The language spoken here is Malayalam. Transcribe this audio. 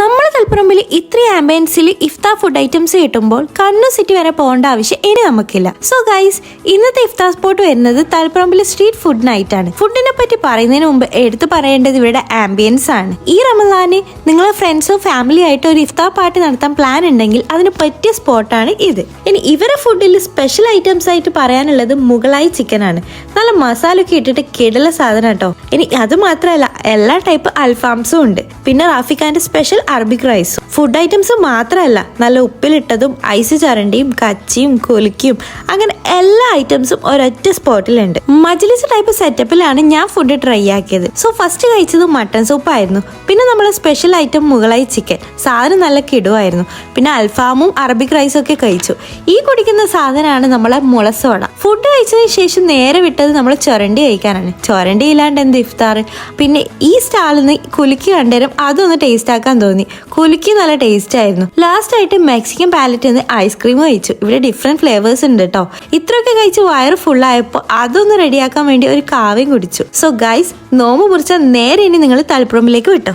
നമ്മൾ തളിപ്പറമ്പിൽ ഇത്രയും ആംബിയൻസിൽ ഇഫ്താർ ഫുഡ് ഐറ്റംസ് കിട്ടുമ്പോൾ കണ്ണൂർ സിറ്റി വരെ പോകേണ്ട ആവശ്യം ഇനി നമുക്കില്ല. സോ ഗൈസ്, ഇന്നത്തെ ഇഫ്താർ സ്പോട്ട് വരുന്നത് തളിപ്പറമ്പിൽ സ്ട്രീറ്റ് ഫുഡ് നൈറ്റ് ആണ്. ഫുഡിനെ പറ്റി പറയുന്നതിന് മുമ്പ് എടുത്തു പറയേണ്ടത് ഇവരുടെ ആംബിയൻസ് ആണ്. ഈ റമദാന് നിങ്ങളെ ഫ്രണ്ട്സോ ഫാമിലി ആയിട്ട് ഒരു ഇഫ്താർ പാർട്ടി നടത്താൻ പ്ലാൻ ഉണ്ടെങ്കിൽ അതിന് പറ്റിയ സ്പോട്ടാണ് ഇത്. ഇനി ഇവരെ ഫുഡിൽ സ്പെഷ്യൽ ഐറ്റംസ് ആയിട്ട് പറയാനുള്ളത് മുഗളായി ചിക്കൻ ആണ്. നല്ല മസാല ഒക്കെ ഇട്ടിട്ട് കിടല സാധനം കേട്ടോ. ഇനി അത് മാത്രമല്ല, എല്ലാ ടൈപ്പ് അൽഫാംസും ഉണ്ട്. പിന്നെ റാഫിഖാന്റെ സ്പെഷ്യൽ അറബിക് റൈസും. ഫുഡ് ഐറ്റംസ് മാത്രമല്ല, നല്ല ഉപ്പിലിട്ടതും ഐസ് ചരണ്ടിയും കച്ചിയും കുലുക്കിയും അങ്ങനെ എല്ലാ ഐറ്റംസും ഒരൊറ്റ സ്പോട്ടിലുണ്ട്. മജ്ലിസ് ടൈപ്പ് സെറ്റപ്പിലാണ് ഞാൻ ഫുഡ് ട്രൈ ആക്കിയത്. സോ ഫസ്റ്റ് കഴിച്ചത് മട്ടൺ സൂപ്പ് ആയിരുന്നു. പിന്നെ നമ്മളെ സ്പെഷ്യൽ ഐറ്റം മുഗളായി ചിക്കൻ, സാധനം നല്ല കിടുവായിരുന്നു. പിന്നെ അൽഫാമും അറബിക് റൈസും ഒക്കെ കഴിച്ചു. ഈ കുടിക്കുന്ന സാധനമാണ് നമ്മളെ മുളസോട. ഫുഡ് കഴിച്ചതിന് ശേഷം നേരെ വിട്ടത് നമ്മൾ ചൊരണ്ടി കഴിക്കാനാണ്. ചൊരണ്ടി ഇല്ലാണ്ട് എന്ത് ഇഫ്താർ. പിന്നെ ഈ സ്റ്റാളിൽ നിന്ന് കുലുക്കി കണ്ടേരം അതൊന്ന് ടേസ്റ്റ് ആക്കാൻ തോന്നി. കുലുക്കി നല്ല ടേസ്റ്റ് ആയിരുന്നു. ലാസ്റ്റ് ആയിട്ട് മെക്സിക്കൻ പാലറ്റിൽ നിന്ന് ഐസ്ക്രീം കഴിച്ചു. ഇവിടെ ഡിഫറെന്റ് ഫ്ലേവേഴ്സ് ഉണ്ട് കേട്ടോ. ഇത്രയൊക്കെ കഴിച്ച് വയറ് ഫുൾ ആയപ്പോൾ അതൊന്ന് റെഡിയാക്കാൻ വേണ്ടി ഒരു കാവ്യം കുടിച്ചു. സോ ഗൈസ്, നോമ്പ് മുറിച്ചാൽ നേരെ ഇനി നിങ്ങൾ തളിപ്പറമ്പിലേക്ക് വിട്ടോ.